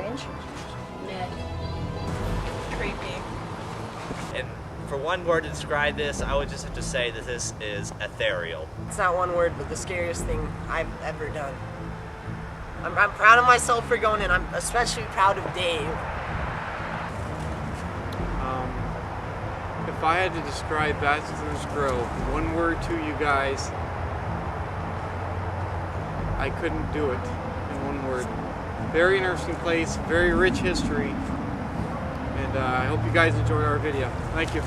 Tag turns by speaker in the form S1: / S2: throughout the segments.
S1: entrance.
S2: Ned.
S3: Creepy.
S4: And for one word to describe this, I would just have to say that this is ethereal.
S1: It's not one word, but the scariest thing I've ever done. I'm proud of myself for going in. I'm especially proud of Dave.
S5: If I had to describe Bachelors Grove, one word to you guys, I couldn't do it in one word. Very interesting place, very rich history, and I hope you guys enjoyed our video. Thank you.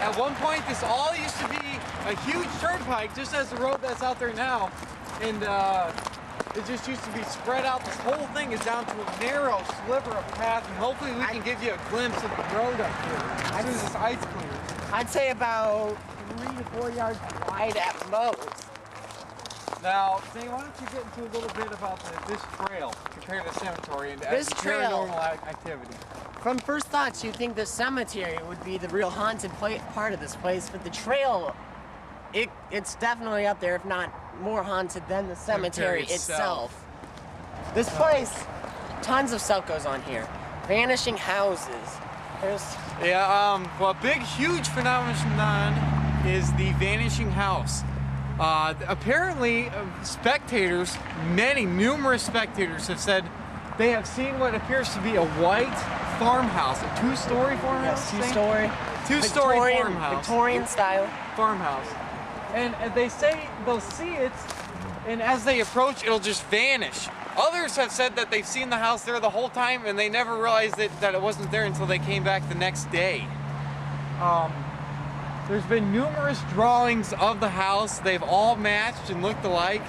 S5: At one point, this all used to be a huge turnpike, just as the road that's out there now, and it just used to be spread out. This whole thing is down to a narrow sliver of path, and hopefully we can give you a glimpse of the road up here as soon as this ice clears.
S1: I'd say about 3 to 4 yards wide at most.
S5: Now, Zane, why don't you get into a little bit about this trail compared to the cemetery and
S1: This trail,
S5: paranormal activity?
S1: From first thoughts, you'd think the cemetery would be the real haunted part of this place, but the trail, it's definitely up there, if not more haunted than the cemetery itself. This place, tons of stuff goes on here. Vanishing houses.
S5: Well, a big, huge phenomenon is the vanishing house. Apparently, spectators, numerous spectators have said they have seen what appears to be a white farmhouse, a two-story farmhouse?
S1: Yes, two-story.
S5: Two-story farmhouse.
S1: Victorian style.
S5: Farmhouse. And they say they'll see it, and as they approach, it'll just vanish. Others have said that they've seen the house there the whole time, and they never realized that it wasn't there until they came back the next day. There's been numerous drawings of the house. They've all matched and looked alike.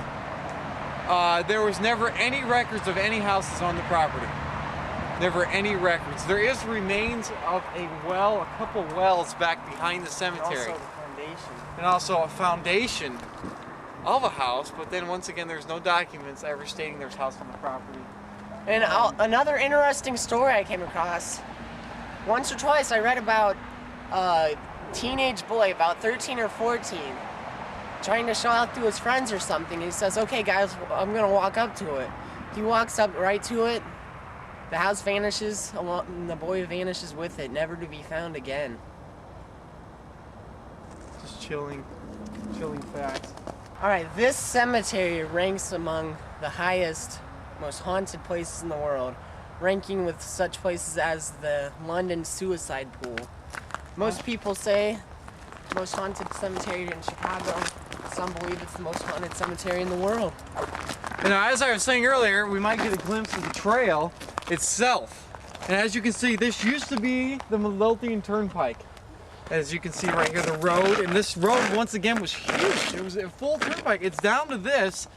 S5: There was never any records of any houses on the property. Never any records. There is remains of a well, a couple wells back behind the cemetery.
S1: Also the foundation.
S5: And also a foundation of a house, but then once again there's no documents ever stating there's a house on the property.
S1: And another interesting story I came across. Once or twice I read about a teenage boy, about 13 or 14, trying to show out to his friends or something. He says, okay guys, I'm gonna walk up to it. He walks up right to it. The house vanishes, and the boy vanishes with it, never to be found again.
S5: Just chilling facts.
S1: Alright, this cemetery ranks among the highest, most haunted places in the world, ranking with such places as the London suicide pool. Most people say most haunted cemetery in Chicago. Some believe it's the most haunted cemetery in the world.
S5: And as I was saying earlier, we might get a glimpse of the trail itself. And as you can see, this used to be the Midlothian Turnpike. As you can see right here, the road, and this road once again was huge. It was a full turnpike. It's down to this.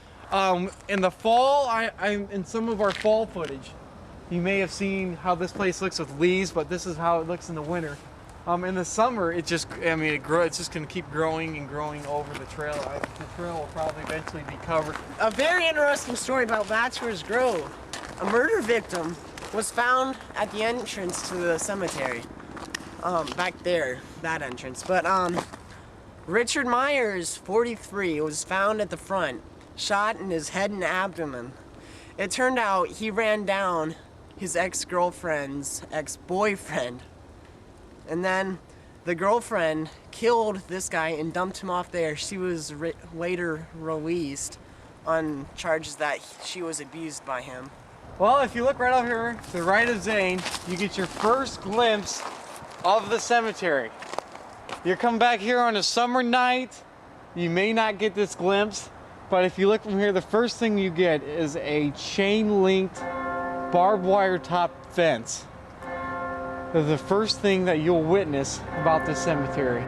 S5: In the fall, in some of our fall footage, you may have seen how this place looks with leaves, but this is how it looks in the winter. In the summer, it's just going to keep growing and growing over the trail. The trail will probably eventually be covered.
S1: A very interesting story about Bachelors Grove. A murder victim was found at the entrance to the cemetery. Back there, that entrance. But Richard Myers, 43, was found at the front, shot in his head and abdomen. It turned out he ran down his ex-girlfriend's ex-boyfriend. And then the girlfriend killed this guy and dumped him off there. She was later released. on charges that she was abused by him.
S5: Well, if you look right over here to the right of Zane, you get your first glimpse of the cemetery. You're coming back here on a summer night, you may not get this glimpse, but if you look from here, the first thing you get is a chain-linked barbed wire top fence. That's the first thing that you'll witness about this cemetery.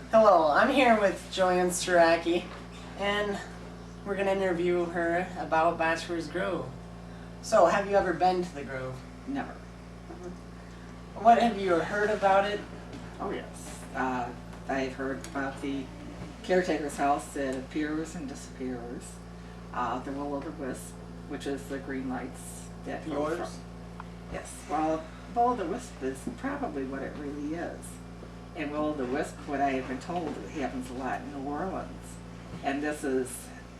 S1: Hello, I'm here with Joan and we're going to interview her about Bachelors Grove. So, have you ever been to the Grove?
S2: Never.
S1: What have you heard about it?
S2: Oh yes. I've heard about the caretaker's house that appears and disappears. The will-o'-the-wisp, which is the green lights that go
S1: Yours?
S2: from. Yes. Well, will-o'-the-wisp is probably what it really is. And will-o'-the-wisp, what I have been told, it happens a lot in New Orleans. And this is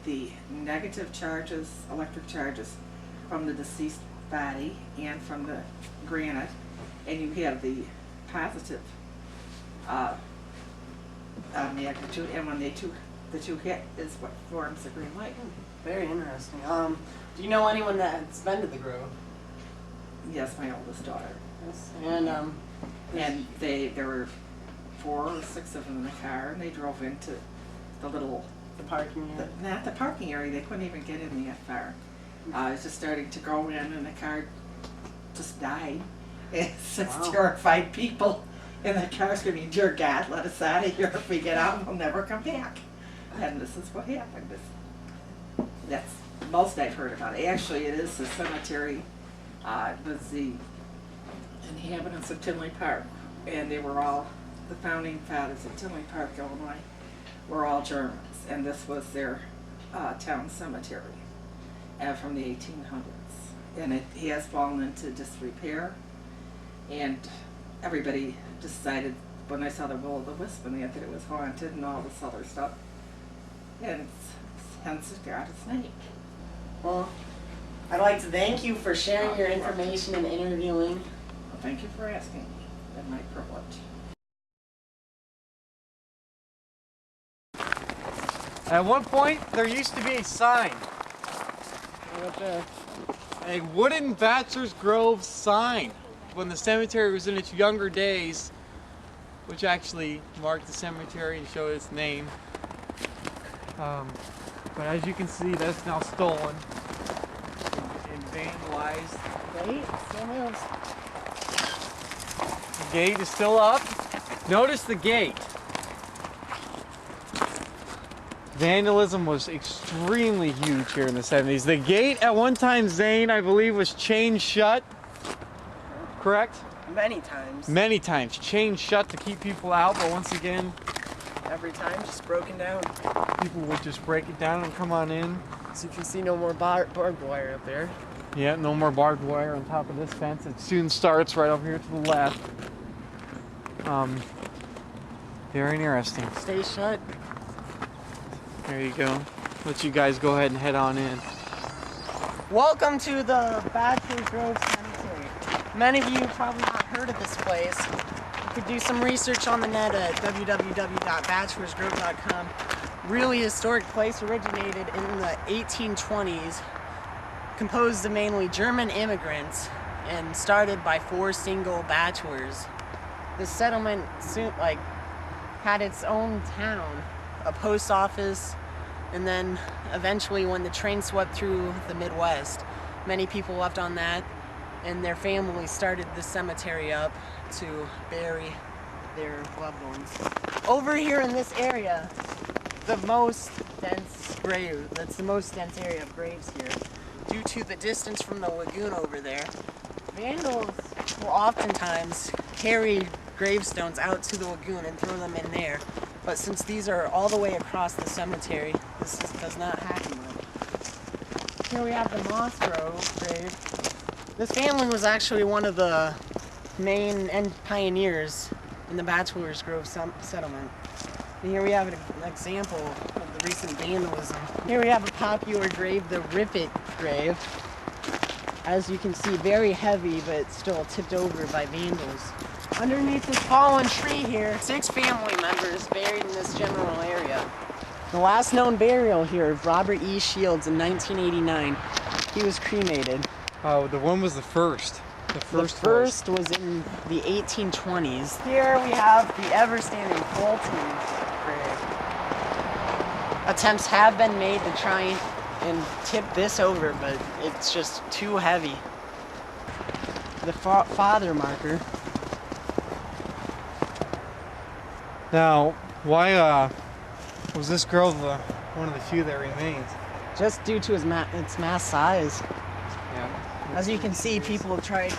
S2: the negative charges, electric charges, from the deceased body and from the granite. And you have the positive magnitude, and when the two hit is what forms the green light.
S1: Very interesting. Do you know anyone that's been to the Grove?
S2: Yes, my oldest daughter.
S1: Yes.
S2: And there were 4 or 6 of them in the car, and they drove into the little,
S1: the parking area?
S2: not the parking area, they couldn't even get in that far. It was just starting to go in, and the car just died. It's 6
S1: Wow.
S2: terrified people in the car screaming, "Dear God, let us out of here. If we get out, we'll never come back." And this is what happened. That's most I've heard about it. Actually, it is the cemetery. It was the inhabitants of Tinley Park, and they were all, the founding fathers of Tinley Park, Illinois, were all Germans, and this was their town cemetery from the 1800s. And it has fallen into disrepair, and everybody decided when I saw the will-o'-the-wisp and that it was haunted and all this other stuff, and hence it got its name.
S1: Well, I'd like to thank you for sharing your information and interviewing.
S2: Well, thank you for asking me. It's my privilege.
S5: At one point, there used to be a sign.
S1: Right there.
S5: A wooden Bachelors Grove sign when the cemetery was in its younger days, which actually marked the cemetery and showed its name. But as you can see, that's now stolen and vandalized.
S1: Wait, still moves.
S5: The gate is still up. Notice the gate. Vandalism was extremely huge here in the 70s. The gate at one time, Zane, I believe, was chained shut. Correct?
S1: Many times.
S5: Many times. Chained shut to keep people out, but once again,
S1: Every time, just broken down.
S5: people would just break it down and come on in.
S1: So if you see no more barbed wire up there.
S5: Yeah, no more barbed wire on top of this fence. It soon starts right over here to the left. Very interesting.
S1: Stay shut.
S5: There you go. Let you guys go ahead and head on in.
S1: Welcome to the Bachelors Grove Cemetery. Many of you have probably not heard of this place. You could do some research on the net at www.bachelorsgrove.com. Really historic place, originated in the 1820s, composed of mainly German immigrants, and started by 4 single bachelors. The settlement soon had its own town, a post office, and then eventually when the train swept through the Midwest, many people left on that, and their families started the cemetery up to bury their loved ones. Over here in this area, the most dense grave, that's the most dense area of graves here. Due to the distance from the lagoon over there, vandals will oftentimes carry gravestones out to the lagoon and throw them in there. But since these are all the way across the cemetery, this does not happen much. Here we have the Moss Grove grave. This family was actually one of the main pioneers in the Bachelors Grove settlement. And here we have an example of the recent vandalism. Here we have a popular grave, the Rippet grave. As you can see, very heavy, but still tipped over by vandals. Underneath this fallen tree here, 6 family members buried in this general area. The last known burial here of Robert E. Shields in 1989. He was cremated.
S5: Oh, the one was the first. The first
S1: was in the 1820s. Here we have the ever-standing Fulton grave. Attempts have been made to try and tip this over, but it's just too heavy. The father marker.
S5: Now, why was this grove one of the few that remains?
S1: Just due to its mass size.
S5: Yeah.
S1: As you can see, people have tried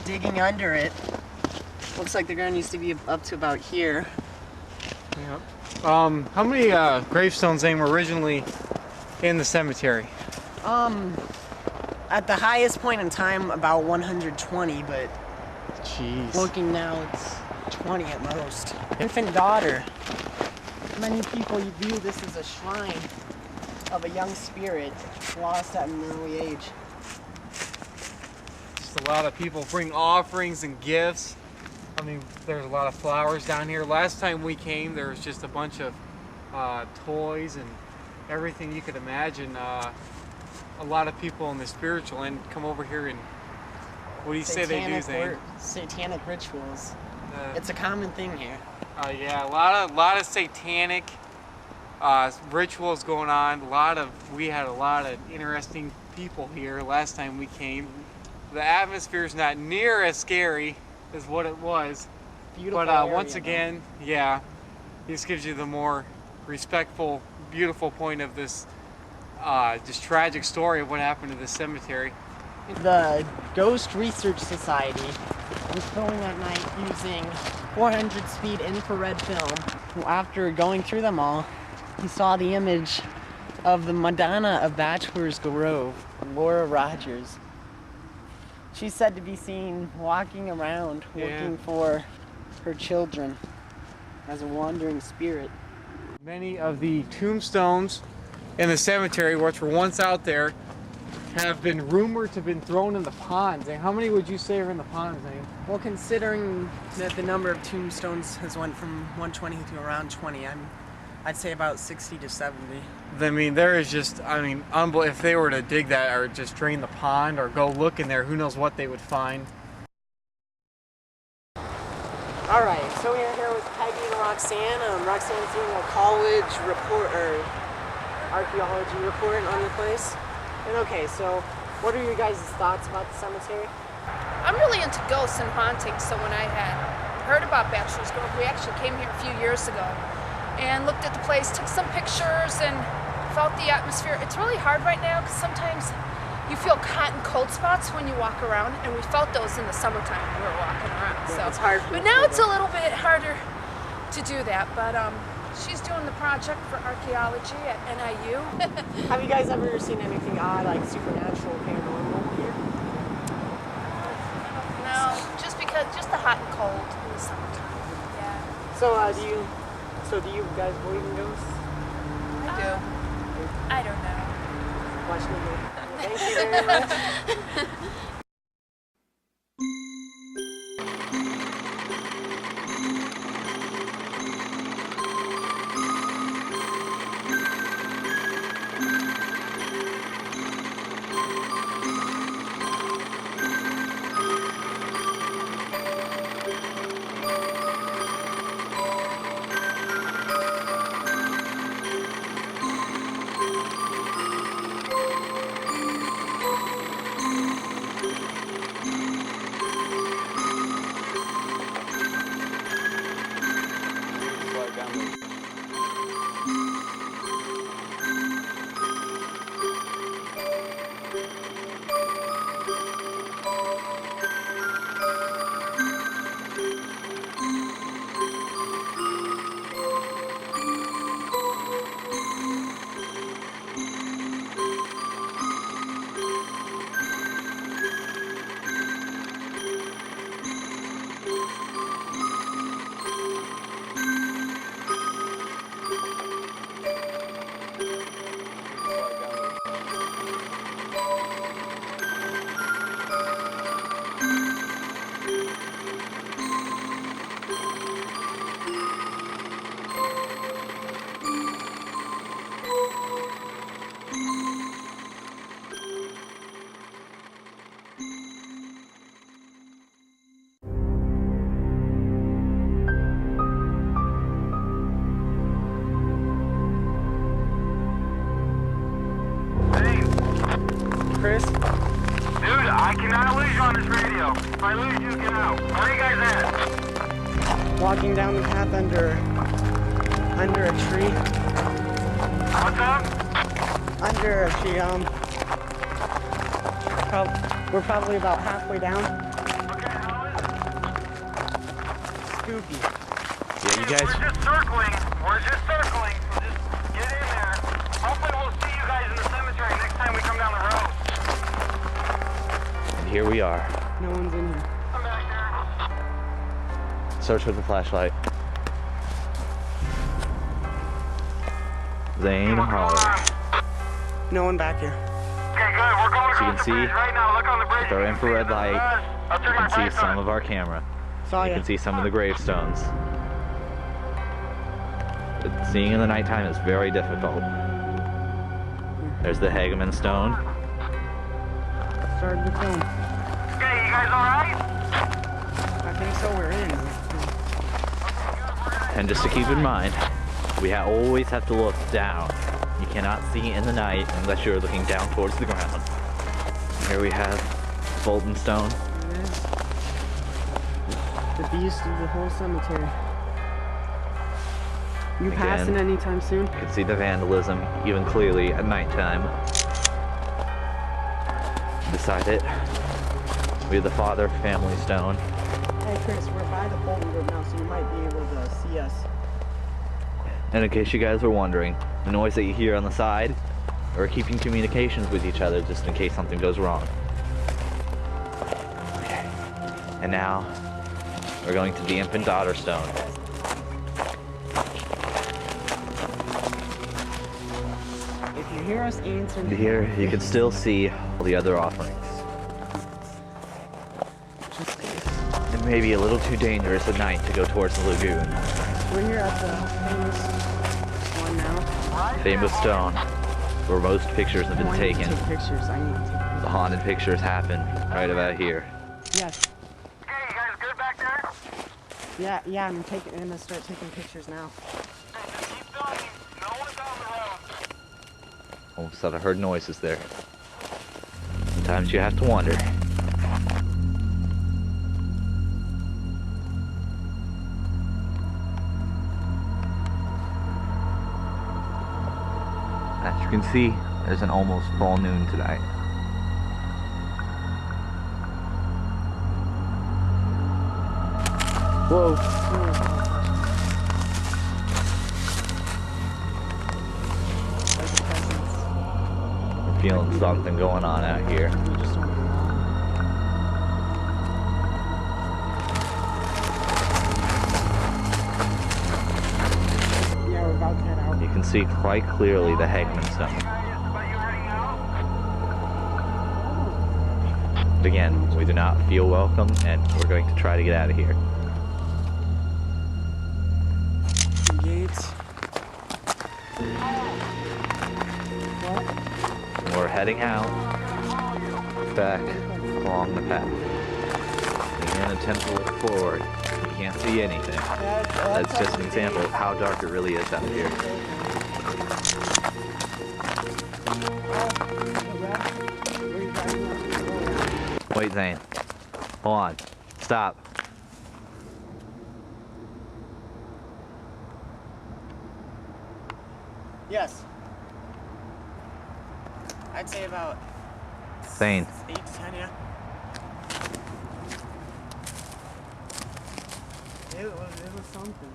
S1: digging under it. Looks like the ground used to be up to about here.
S5: Yeah. How many gravestones, Zane, were originally in the cemetery?
S1: At the highest point in time, about 120, but
S5: Jeez.
S1: looking now, it's 20 at most. Infant daughter. Many people view this as a shrine of a young spirit lost at an early age.
S5: Just a lot of people bring offerings and gifts. I mean, there's a lot of flowers down here. Last time we came, there was just a bunch of toys and everything you could imagine. A lot of people in the spiritual end come over here and what do you say they do, Zane?
S1: Satanic rituals. It's a common thing here.
S5: Yeah, a lot of satanic rituals going on. We had a lot of interesting people here last time we came. The atmosphere is not near as scary as what it was.
S1: Beautiful
S5: but
S1: area,
S5: once again, yeah, this gives you the more respectful, beautiful point of this just tragic story of what happened to this cemetery.
S1: The Ghost Research Society was filming at night using 400 speed infrared film. After going through them all, he saw the image of the Madonna of Bachelors Grove, Laura Rogers. She's said to be seen walking around looking for her children as a wandering spirit.
S5: Many of the tombstones in the cemetery, which were once out there, have been rumored to have been thrown in the ponds. And how many would you say are in the ponds, Zane?
S1: Well, considering that the number of tombstones has went from 120 to around 20, I'd say about 60 to 70.
S5: I mean, there is just, if they were to dig that or just drain the pond or go look in there, who knows what they would find.
S1: All right, so we're here with Peggy and Roxanne. Roxanne's doing a college report or archaeology report on the place. And okay, so what are your guys' thoughts about the cemetery?
S3: I'm really into ghosts and hauntings, so when I had heard about Bachelors Grove, we actually came here a few years ago and looked at the place, took some pictures, and felt the atmosphere. It's really hard right now because sometimes you feel hot and cold spots when you walk around, and we felt those in the summertime when we were walking around.
S1: Yeah,
S3: so
S1: it's hard.
S3: But now it's a little bit harder to do that. But she's doing the project for archaeology at NIU.
S1: Have you guys ever seen anything odd, like supernatural, paranormal here?
S3: No, just the hot and cold in the summertime. Yeah.
S1: So do you guys believe in ghosts?
S3: I do. I don't know.
S1: Watch the movie. Thank you very much.
S6: I lose you, get out. Where are you guys at?
S1: Walking down the path under a tree.
S6: What's up?
S1: Under a tree. We're probably about halfway down.
S6: Okay, how is it?
S1: Spooky.
S7: Yeah, you guys.
S6: We're just circling. We're just circling. So just get in there. Hopefully we'll see you guys in the cemetery next time we come down the road.
S7: And here we are.
S1: No one's in here.
S6: Come back here.
S7: Search with the flashlight. Zane,
S6: What's going
S7: holler.
S6: on?
S1: No one back here.
S6: Okay, good. We're going
S7: So you
S6: across
S7: can
S6: the
S7: see
S6: bridge right now. Look on the bridge.
S7: with our
S6: You can see
S7: infrared
S6: it.
S7: light,
S6: I'll
S7: You
S6: turn my
S7: can see
S6: lights
S7: some
S6: on.
S7: of our camera.
S1: Saw
S7: You
S1: ya.
S7: can see some of the gravestones. But seeing in the nighttime is very difficult. There's the Hageman stone.
S1: Started the film.
S6: Okay, you guys alright?
S1: I think so. We're in.
S7: And just to keep in mind, we always have to look down. You cannot see in the night unless you're looking down towards the ground. Here we have Fulton Stone.
S1: It is the beast of the whole cemetery. You
S7: Again.
S1: passing anytime soon?
S7: You can see the vandalism even clearly at nighttime. Beside it, we have the Father Family Stone.
S1: Hey Chris, we're by the Fulton Grove now, so you might be able to see us.
S7: And in case you guys were wondering, the noise that you hear on the side, we're keeping communications with each other just in case something goes wrong. Okay. And now, we're going to the Infant Daughter Stone.
S1: If you hear us answer,
S7: And here, you can still see all the other offerings. It may be a little too dangerous at night to go towards the lagoon.
S1: we're here at the famous one now.
S7: Famous stone, where most pictures have been
S1: I need to
S7: taken.
S1: take pictures. I need to take pictures.
S7: The haunted pictures happen right about here.
S1: Yes.
S6: Okay, you guys good back there?
S1: Yeah. I'm gonna start taking pictures now.
S6: Okay, just keep filming. No one's on the road.
S7: Almost thought I heard noises there. Sometimes you have to wonder. As you can see, there's an almost full moon tonight.
S1: Whoa.
S7: I'm feeling something going on out here.
S1: Yeah, we're about to head out.
S7: You can see quite clearly the Hageman stone.
S6: But you heading out?
S7: But again, we do not feel welcome and we're going to try to get out of here.
S1: Gates.
S7: And we're heading out back along the path. We're going to attempt to look forward. You can't see anything. That's just an example of how dark it really is out here. Wait, Zane. Hold on. Stop.
S1: Yes. I'd say about
S7: Zane.
S1: 8 to 10, yeah. It was something.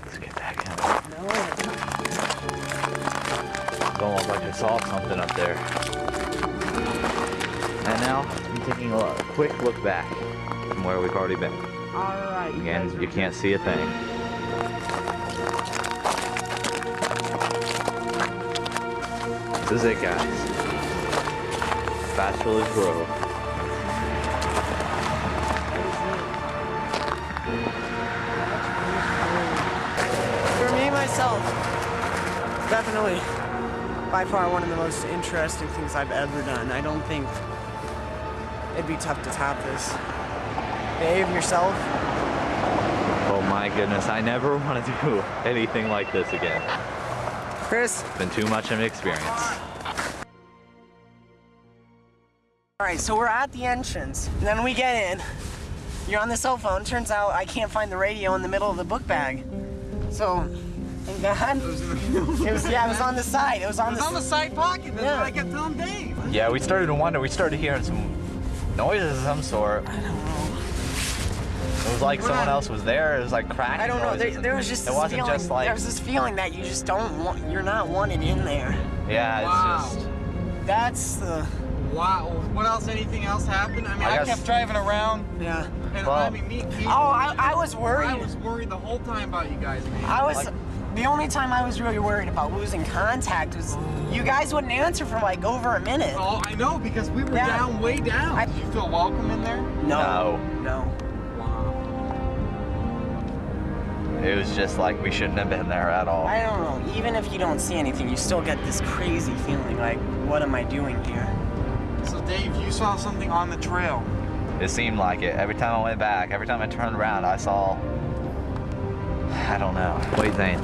S7: Let's get back in.
S1: No.
S7: It's almost like I saw something up there. And now, I'm taking a quick look back from where we've already been.
S1: Alright.
S7: Again, you can't see a thing. This is it, guys. Bachelors Grove.
S1: For me, myself, definitely by far one of the most interesting things I've ever done. I don't think it'd be tough to top this. Behave yourself.
S7: Oh my goodness, I never want to do anything like this again.
S1: Chris.
S7: It's been too much of an experience.
S1: Alright, so we're at the entrance, and then we get in. You're on the cell phone. Turns out I can't find the radio in the middle of the book bag. So, thank God. It was on the side. It was on the
S5: side pocket. That's what I kept telling Dave.
S7: Yeah, we started to wonder. We started hearing some noises of some sort.
S1: I don't know.
S7: It was like someone else was there. It was like cracking.
S1: I don't know.
S7: noises,
S1: There was just
S7: it
S1: this
S7: wasn't
S1: feeling.
S7: just like.
S1: There was this feeling that you just don't want. You're not wanted in there.
S7: Yeah,
S5: Wow.
S7: it's just.
S1: That's the.
S5: Wow. What else? Anything else happened? I mean,
S7: I
S5: I
S7: guess-
S5: kept driving around.
S1: Yeah.
S5: And
S7: Well-
S5: I mean, me.
S1: Oh, I was worried.
S5: I was worried the whole time about you guys, man.
S1: I was.
S7: Like-
S1: The only time I was really worried about losing contact was you guys wouldn't answer for like over a minute.
S5: Oh, I know, because we were
S1: Yeah.
S5: down, way down. Did you feel welcome in there?
S1: No.
S5: Wow.
S7: It was just like we shouldn't have been there at all.
S1: I don't know. Even if you don't see anything, you still get this crazy feeling like, what am I doing here?
S5: So, Dave, you saw something on the trail.
S7: It seemed like it. Every time I went back, every time I turned around, I saw. I don't know. Wait, Zane.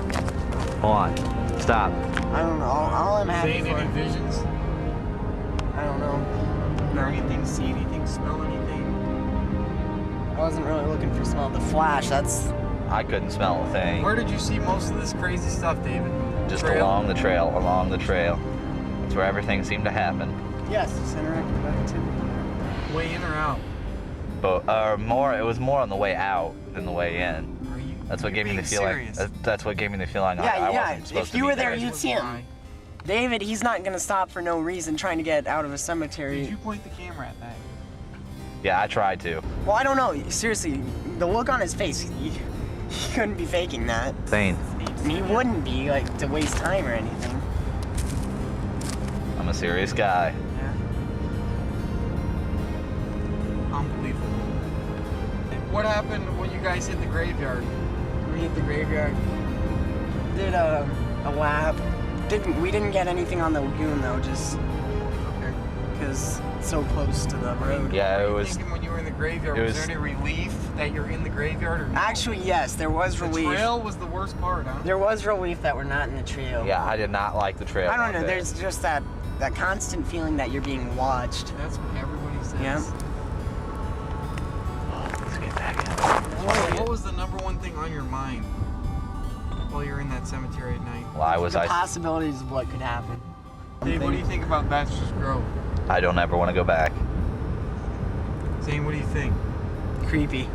S7: Hold on. Stop.
S1: I don't know. All I'm happy
S5: Zane,
S1: for.
S5: any visions?
S1: I don't know.
S5: Hear anything, see anything, smell anything?
S1: I wasn't really looking for smell. The flash, that's.
S7: I couldn't smell a thing.
S5: Where did you see most of this crazy stuff, David?
S7: Just
S5: Trail?
S7: along the trail, along the trail. That's where everything seemed to happen.
S1: Yes, it's interactive activity.
S5: Way in or out?
S7: But more, it was more on the way out than the way in.
S5: Are you?
S7: That's what
S5: you're
S7: gave me the
S5: being
S7: feeling.
S5: serious.
S7: That's what gave me the feeling I
S1: Yeah.
S7: wasn't supposed
S1: If
S7: to
S1: you
S7: be
S1: were there,
S7: there.
S1: you'd see him.
S5: Why?
S1: David, he's not gonna stop for no reason trying to get out of a cemetery.
S5: Did you point the camera at that?
S7: Yeah, I tried to.
S1: Well, I don't know. Seriously, the look on his face, he couldn't be faking that.
S7: Zane,
S1: And he wouldn't be, like, to waste time or anything.
S7: I'm a serious guy.
S5: Unbelievable. What happened when you guys hit the graveyard?
S1: We hit the graveyard. Did a lap. We didn't get anything on the lagoon though, just
S5: Okay.
S1: because it's so close to the road.
S7: Yeah,
S5: What
S7: it
S5: were you
S7: was.
S5: thinking when you were in the graveyard?
S7: it
S5: Was
S7: was-
S5: there any relief that you're in the graveyard or no?
S1: Actually, yes, there was
S5: the
S1: relief.
S5: trail was the worst part, huh?
S1: There was relief that we're not in the trail.
S7: Yeah, I did not like the trail.
S1: I don't
S7: one
S1: know.
S7: bit.
S1: There's just that constant feeling that you're being watched.
S5: That's what everybody says.
S1: Yeah.
S7: Let's get back in.
S5: What was the number one thing on your mind while you're in that cemetery at night?
S7: Why was
S1: The
S7: I?
S1: possibilities of what could happen.
S5: Dave, what do you think about Bachelors Grove?
S7: I don't ever want to go back.
S5: Zane, what do you think?
S1: Creepy.